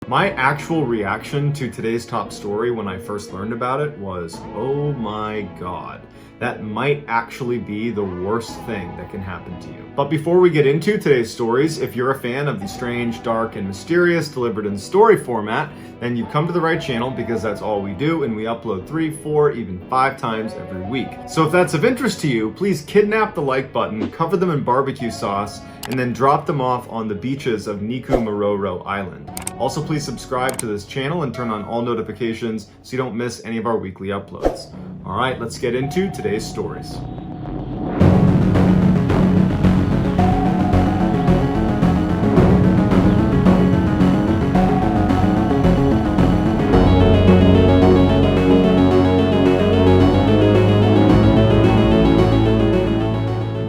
My actual reaction to today's top story when I first learned about it was, oh my god. That might actually be the worst thing that can happen to you. But before we get into today's stories, if you're a fan of the strange, dark, and mysterious delivered in story format, then you've come to the right channel because that's all we do, and we upload 3, 4, even 5 times every week. So if that's of interest to you, please kidnap the like button, cover them in barbecue sauce, and then drop them off on the beaches of Niku Island. Also, please subscribe to this channel and turn on all notifications so you don't miss any of our weekly uploads. All right, let's get into today's stories.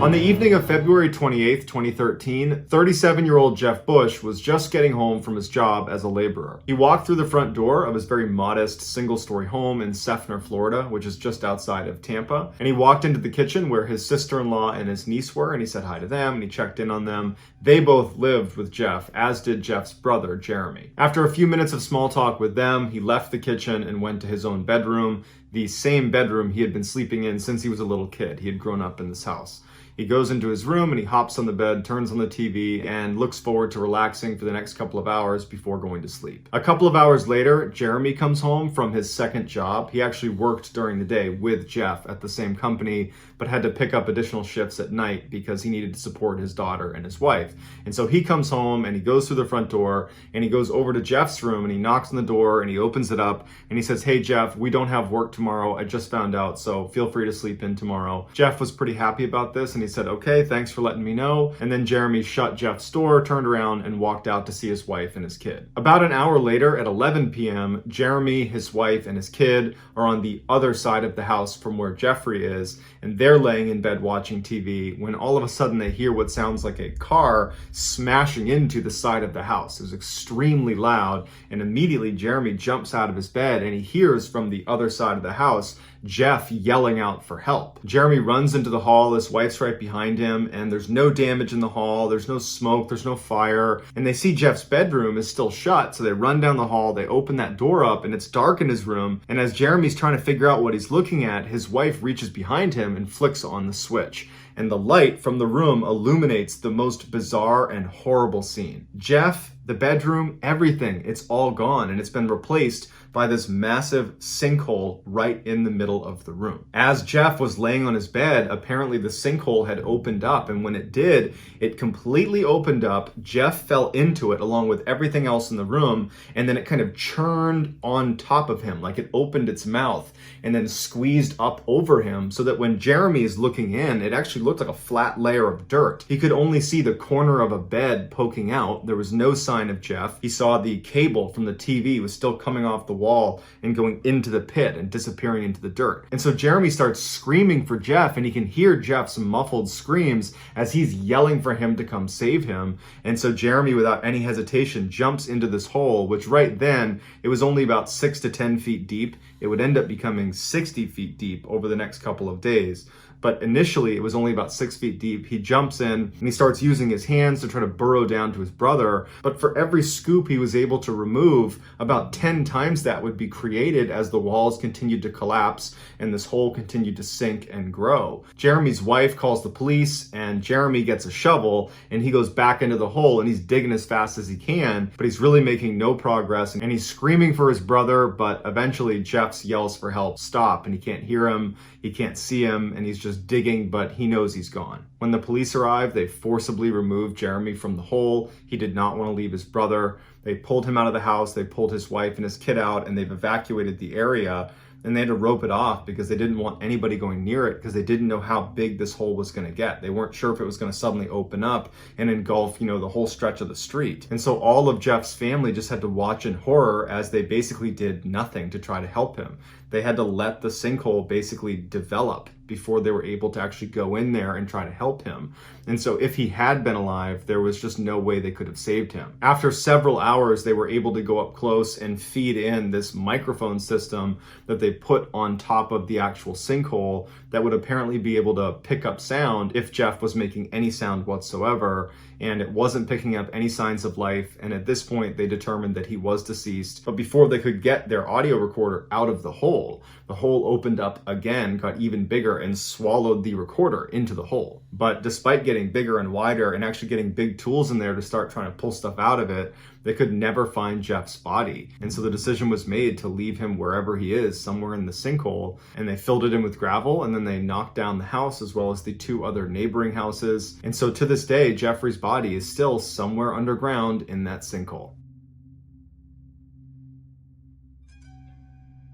On the evening of February 28th, 2013, 37-year-old Jeff Bush was just getting home from his job as a laborer. He walked through the front door of his very modest single-story home in Seffner, Florida, which is just outside of Tampa, and he walked into the kitchen where his sister-in-law and his niece were, and he said hi to them, and he checked in on them. They both lived with Jeff, as did Jeff's brother, Jeremy. After a few minutes of small talk with them, he left the kitchen and went to his own bedroom, the same bedroom he had been sleeping in since he was a little kid. He had grown up in this house. He goes into his room and he hops on the bed, turns on the TV, and looks forward to relaxing for the next couple of hours before going to sleep. A couple of hours later, Jeremy comes home from his second job. He actually worked during the day with Jeff at the same company, but had to pick up additional shifts at night because he needed to support his daughter and his wife. And so he comes home and he goes through the front door and he goes over to Jeff's room and he knocks on the door and he opens it up and he says, "Hey Jeff, we don't have work tomorrow. I just found out, so feel free to sleep in tomorrow." Jeff was pretty happy about this and he said, "Okay, thanks for letting me know." And then Jeremy shut Jeff's door, turned around, and walked out to see his wife and his kid. About an hour later, at 11 p.m., Jeremy, his wife, and his kid are on the other side of the house from where Jeffrey is, and they're laying in bed watching TV when all of a sudden they hear what sounds like a car smashing into the side of the house. It was extremely loud, and immediately Jeremy jumps out of his bed and he hears from the other side of the house Jeff yelling out for help. Jeremy runs into the hall, his wife's right behind him, and there's no damage in the hall, there's no smoke, there's no fire, and they see Jeff's bedroom is still shut, so they run down the hall, they open that door up, and it's dark in his room, and as Jeremy's trying to figure out what he's looking at, his wife reaches behind him and flicks on the switch, and the light from the room illuminates the most bizarre and horrible scene. Jeff, the bedroom, everything, it's all gone, and it's been replaced by this massive sinkhole right in the middle of the room. As Jeff was laying on his bed, apparently the sinkhole had opened up, and when it did, it completely opened up. Jeff fell into it along with everything else in the room, and then it kind of churned on top of him, like it opened its mouth and then squeezed up over him, so that when Jeremy is looking in, it actually looked like a flat layer of dirt. He could only see the corner of a bed poking out. There was no sign of Jeff. He saw the cable from the TV was still coming off the wall and going into the pit and disappearing into the dirt. And so Jeremy starts screaming for Jeff, and he can hear Jeff's muffled screams as he's yelling for him to come save him. And so Jeremy, without any hesitation, jumps into this hole, which right then, it was only about 6 to 10 feet deep. It would end up becoming 60 feet deep over the next couple of days. But initially it was only about 6 feet deep. He jumps in and he starts using his hands to try to burrow down to his brother. But for every scoop he was able to remove, about 10 times that would be created as the walls continued to collapse and this hole continued to sink and grow. Jeremy's wife calls the police, and Jeremy gets a shovel and he goes back into the hole and he's digging as fast as he can, but he's really making no progress, and he's screaming for his brother, but eventually Jeff yells for help, stop, and he can't hear him, he can't see him, and he's just digging, but he knows he's gone. When the police arrive, they forcibly remove Jeremy from the hole. He did not want to leave his brother. They pulled him out of the house, they pulled his wife and his kid out, and they've evacuated the area. And they had to rope it off because they didn't want anybody going near it, because they didn't know how big this hole was going to get. They weren't sure if it was going to suddenly open up and engulf, the whole stretch of the street. And so all of Jeff's family just had to watch in horror as they basically did nothing to try to help him. They had to let the sinkhole basically develop before they were able to actually go in there and try to help him. And so if he had been alive, there was just no way they could have saved him. After several hours, they were able to go up close and feed in this microphone system that they put on top of the actual sinkhole that would apparently be able to pick up sound if Jeff was making any sound whatsoever, and it wasn't picking up any signs of life, and at this point they determined that he was deceased. But before they could get their audio recorder out of the hole opened up again, got even bigger, and swallowed the recorder into the hole. But despite getting bigger and wider and actually getting big tools in there to start trying to pull stuff out of it, they could never find Jeff's body. And so the decision was made to leave him wherever he is, somewhere in the sinkhole, and they filled it in with gravel, and then they knocked down the house as well as the 2 other neighboring houses. And so to this day, Jeffrey's body is still somewhere underground in that sinkhole.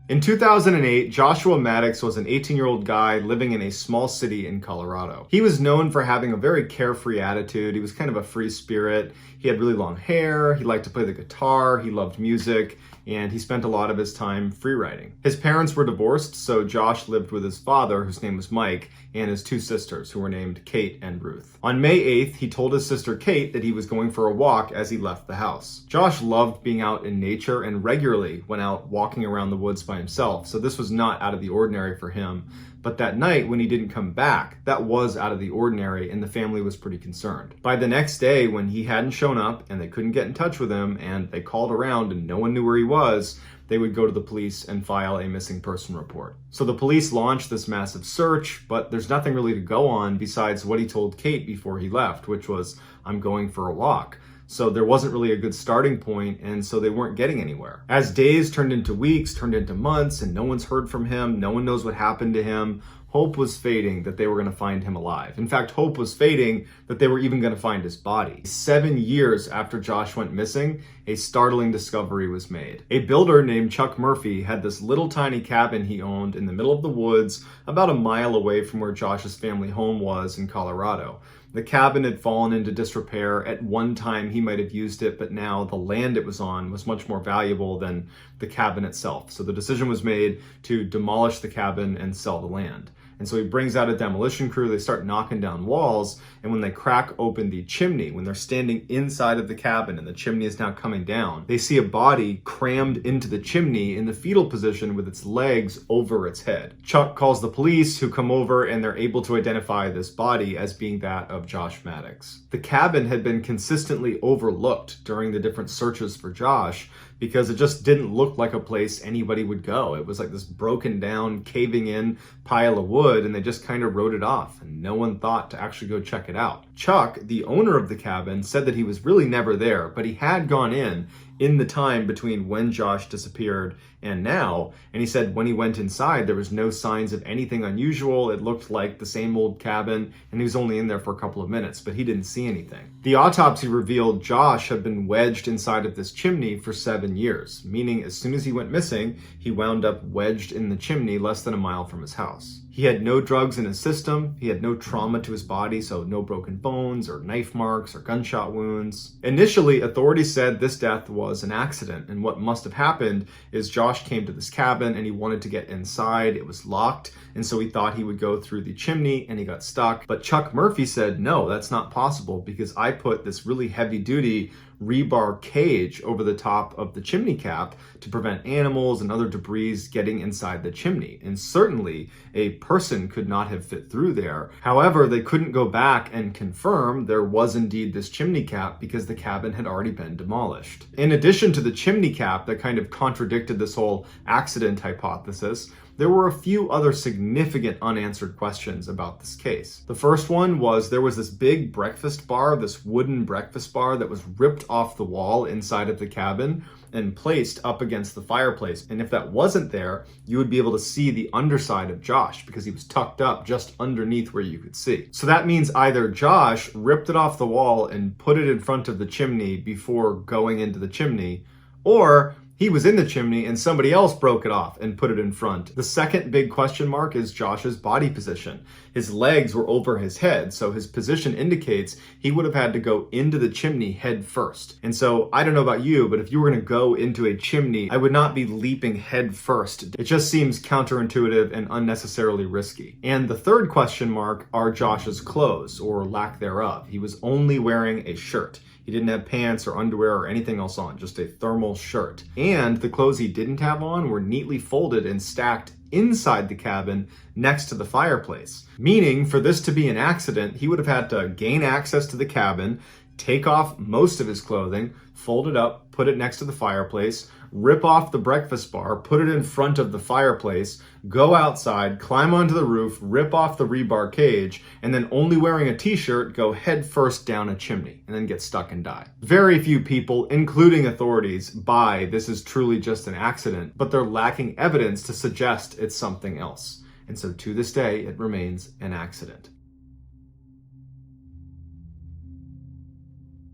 In 2008, Joshua Maddox was an 18-year-old guy living in a small city in Colorado. He was known for having a very carefree attitude. He was kind of a free spirit. He had really long hair. He liked to play the guitar. He loved music. And he spent a lot of his time free writing. His parents were divorced, so Josh lived with his father, whose name was Mike, and his 2 sisters, who were named Kate and Ruth. On May 8th, he told his sister Kate that he was going for a walk as he left the house. Josh loved being out in nature and regularly went out walking around the woods by himself, so this was not out of the ordinary for him. But that night, when he didn't come back, that was out of the ordinary, and the family was pretty concerned. By the next day, when he hadn't shown up and they couldn't get in touch with him and they called around and no one knew where he was, they would go to the police and file a missing person report. So the police launched this massive search, but there's nothing really to go on besides what he told Kate before he left, which was, "I'm going for a walk." So there wasn't really a good starting point, and so they weren't getting anywhere. As days turned into weeks, turned into months, and no one's heard from him, no one knows what happened to him, hope was fading that they were going to find him alive. In fact, hope was fading that they were even going to find his body. 7 years after Josh went missing, a startling discovery was made. A builder named Chuck Murphy had this little tiny cabin he owned in the middle of the woods, about a mile away from where Josh's family home was in Colorado. The cabin had fallen into disrepair. At one time he might have used it, but now the land it was on was much more valuable than the cabin itself. So the decision was made to demolish the cabin and sell the land. And so he brings out a demolition crew, they start knocking down walls, and when they crack open the chimney, when they're standing inside of the cabin and the chimney is now coming down, they see a body crammed into the chimney in the fetal position with its legs over its head. Chuck calls the police, who come over, and they're able to identify this body as being that of Josh Maddox. The cabin had been consistently overlooked during the different searches for Josh because it just didn't look like a place anybody would go. It was like this broken down, caving in pile of wood, and they just kind of wrote it off, and no one thought to actually go check it out. Chuck, the owner of the cabin, said that he was really never there, but he had gone in the time between when Josh disappeared and now, and he said when he went inside, there was no signs of anything unusual. It looked like the same old cabin, and he was only in there for a couple of minutes, but he didn't see anything. The autopsy revealed Josh had been wedged inside of this chimney for 7 years, meaning as soon as he went missing, he wound up wedged in the chimney less than a mile from his house. He had no drugs in his system, he had no trauma to his body, so no broken bones or knife marks or gunshot wounds. Initially, authorities said this death was an accident, and what must have happened is Josh came to this cabin and he wanted to get inside. It was locked, and so he thought he would go through the chimney and he got stuck. But Chuck Murphy said, no, that's not possible because I put this really heavy-duty rebar cage over the top of the chimney cap to prevent animals and other debris getting inside the chimney. And certainly a person could not have fit through there. However, they couldn't go back and confirm there was indeed this chimney cap because the cabin had already been demolished. In addition to the chimney cap that kind of contradicted this whole accident hypothesis, there were a few other significant unanswered questions about this case. The first one was there was this big breakfast bar, this wooden breakfast bar that was ripped off the wall inside of the cabin and placed up against the fireplace. And if that wasn't there, you would be able to see the underside of Josh because he was tucked up just underneath where you could see. So that means either Josh ripped it off the wall and put it in front of the chimney before going into the chimney, or he was in the chimney and somebody else broke it off and put it in front. The second big question mark is Josh's body position. His legs were over his head, so his position indicates he would have had to go into the chimney head first. And so I don't know about you, but if you were going to go into a chimney, I would not be leaping head first. It just seems counterintuitive and unnecessarily risky. And the third question mark are Josh's clothes, or lack thereof. He was only wearing a shirt. He didn't have pants or underwear or anything else on, just a thermal shirt. And the clothes he didn't have on were neatly folded and stacked inside the cabin next to the fireplace. Meaning, for this to be an accident, he would have had to gain access to the cabin, take off most of his clothing, fold it up, put it next to the fireplace, rip off the breakfast bar, put it in front of the fireplace, go outside, climb onto the roof, rip off the rebar cage, and then only wearing a t-shirt, go head first down a chimney, and then get stuck and die. Very few people, including authorities, buy this is truly just an accident, but they're lacking evidence to suggest it's something else. And so to this day, it remains an accident.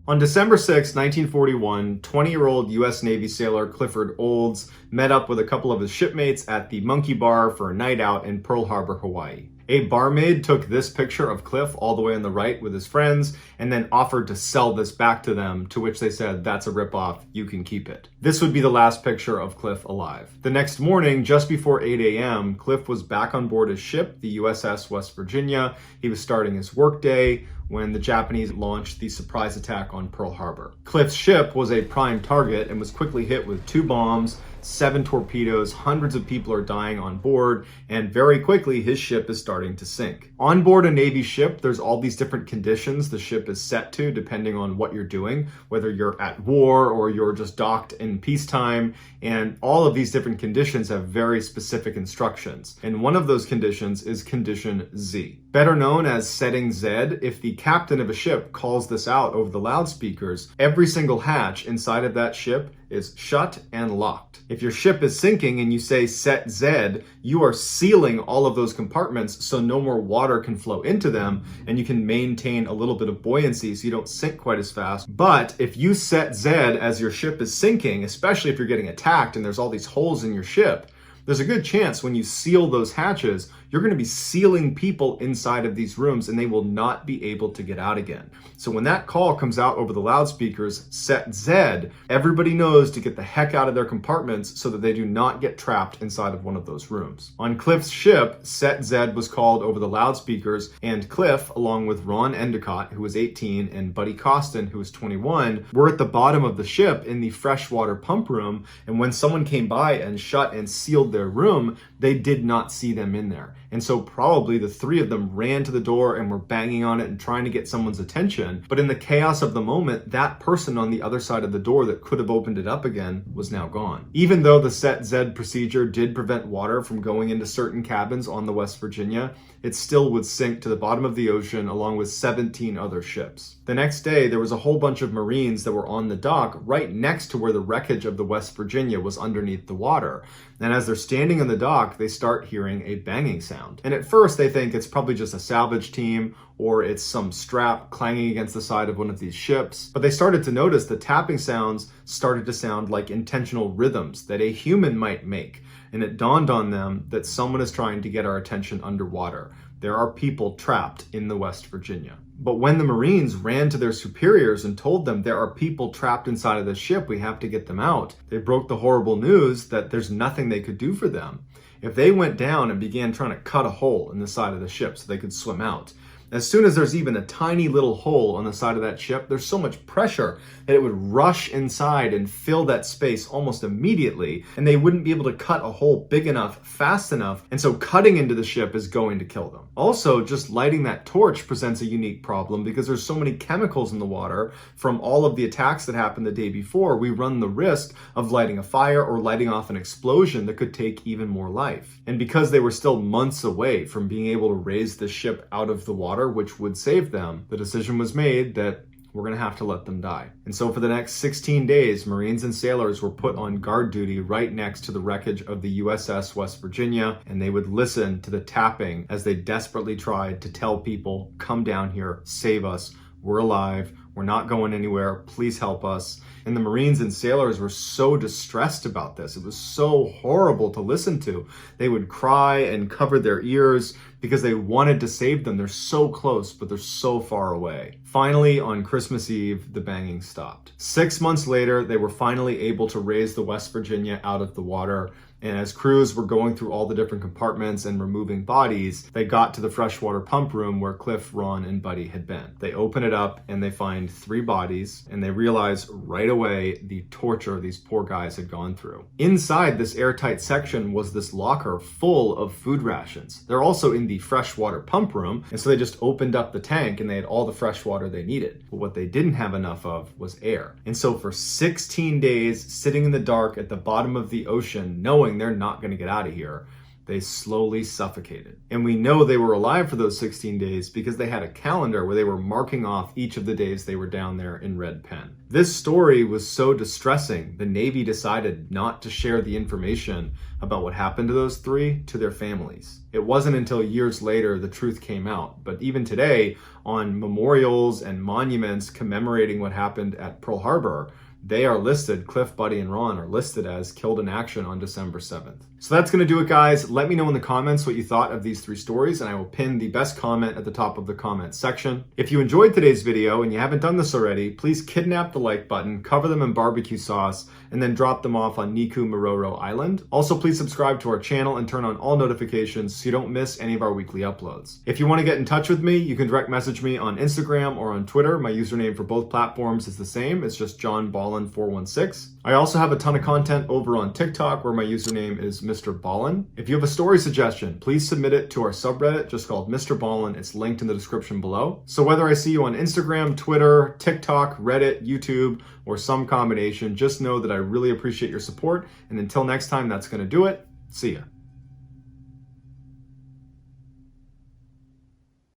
On December 6, 1941, 20-year-old U.S. Navy sailor Clifford Olds met up with a couple of his shipmates at the Monkey Bar for a night out in Pearl Harbor, Hawaii. A barmaid took this picture of Cliff all the way on the right with his friends and then offered to sell this back to them, to which they said, "That's a ripoff, you can keep it." This would be the last picture of Cliff alive. The next morning, just before 8 a.m., Cliff was back on board his ship, the USS West Virginia. He was starting his workday when the Japanese launched the surprise attack on Pearl Harbor. Cliff's ship was a prime target and was quickly hit with 2 bombs, 7 torpedoes, hundreds of people are dying on board, and very quickly his ship is starting to sink. On board a Navy ship, there's all these different conditions the ship is set to depending on what you're doing, whether you're at war or you're just docked in peacetime, and all of these different conditions have very specific instructions. And one of those conditions is condition Z. Better known as setting Z, if the captain of a ship calls this out over the loudspeakers, every single hatch inside of that ship is shut and locked. If your ship is sinking and you say set Z, you are sealing all of those compartments so no more water can flow into them, and you can maintain a little bit of buoyancy so you don't sink quite as fast. But if you set Z as your ship is sinking, especially if you're getting attacked and there's all these holes in your ship, there's a good chance when you seal those hatches, you're going to be sealing people inside of these rooms and they will not be able to get out again. So when that call comes out over the loudspeakers, set Z, everybody knows to get the heck out of their compartments so that they do not get trapped inside of one of those rooms. On Cliff's ship, set Z was called over the loudspeakers, and Cliff, along with Ron Endicott, who was 18, and Buddy Costin, who was 21, were at the bottom of the ship in the freshwater pump room, and when someone came by and shut and sealed their room, they did not see them in there. And so probably the 3 of them ran to the door and were banging on it and trying to get someone's attention. But in the chaos of the moment, that person on the other side of the door that could have opened it up again was now gone. Even though the set Z procedure did prevent water from going into certain cabins on the West Virginia, it still would sink to the bottom of the ocean along with 17 other ships. The next day, there was a whole bunch of Marines that were on the dock right next to where the wreckage of the West Virginia was underneath the water. And as they're standing on the dock, they start hearing a banging sound. And at first they think it's probably just a salvage team or it's some strap clanging against the side of one of these ships. But they started to notice the tapping sounds started to sound like intentional rhythms that a human might make. And it dawned on them that someone is trying to get our attention underwater. There are people trapped in the West Virginia. But when the Marines ran to their superiors and told them there are people trapped inside of the ship, we have to get them out, they broke the horrible news that there's nothing they could do for them. If they went down and began trying to cut a hole in the side of the ship so they could swim out, as soon as there's even a tiny little hole on the side of that ship, there's so much pressure that it would rush inside and fill that space almost immediately, and they wouldn't be able to cut a hole big enough, fast enough, and so cutting into the ship is going to kill them. Also, just lighting that torch presents a unique problem because there's so many chemicals in the water from all of the attacks that happened the day before. We run the risk of lighting a fire or lighting off an explosion that could take even more life. And because they were still months away from being able to raise the ship out of the water, which would save them, the decision was made that we're going to have to let them die. And so for the next 16 days, Marines and sailors were put on guard duty right next to the wreckage of the USS West Virginia, and they would listen to the tapping as they desperately tried to tell people, come down here, save us, we're alive, we're not going anywhere, please help us. And the Marines and sailors were so distressed about this. It was so horrible to listen to. They would cry and cover their ears. because they wanted to save them. They're so close, but they're so far away. Finally, on Christmas Eve, the banging stopped. 6 months later, they were finally able to raise the West Virginia out of the water. And as crews were going through all the different compartments and removing bodies, they got to the freshwater pump room where Cliff, Ron, and Buddy had been. They open it up and they find 3 bodies, and they realize right away the torture these poor guys had gone through. Inside this airtight section was this locker full of food rations. They're also in the freshwater pump room, and so they just opened up the tank and they had all the fresh water they needed. But what they didn't have enough of was air. And so for 16 days, sitting in the dark at the bottom of the ocean, knowing they're not going to get out of here, they slowly suffocated. And we know they were alive for those 16 days because they had a calendar where they were marking off each of the days they were down there in red pen. This story was so distressing, the Navy decided not to share the information about what happened to those 3 to their families. It wasn't until years later the truth came out, but even today, on memorials and monuments commemorating what happened at Pearl Harbor, they are listed, Cliff, Buddy, and Ron are listed as killed in action on December 7th. So that's gonna do it, guys. Let me know in the comments what you thought of these 3 stories, and I will pin the best comment at the top of the comment section. If you enjoyed today's video and you haven't done this already, please kidnap the like button, cover them in barbecue sauce, and then drop them off on Niku Mororo Island. Also, please subscribe to our channel and turn on all notifications so you don't miss any of our weekly uploads. If you wanna get in touch with me, you can direct message me on Instagram or on Twitter. My username for both platforms is the same. It's just JohnBallen416. I also have a ton of content over on TikTok where my username is MrBallen. If you have a story suggestion, please submit it to our subreddit just called MrBallen. It's linked in the description below. So whether I see you on Instagram, Twitter, TikTok, Reddit, YouTube, or some combination, just know that I really appreciate your support. And until next time, that's gonna do it. See ya.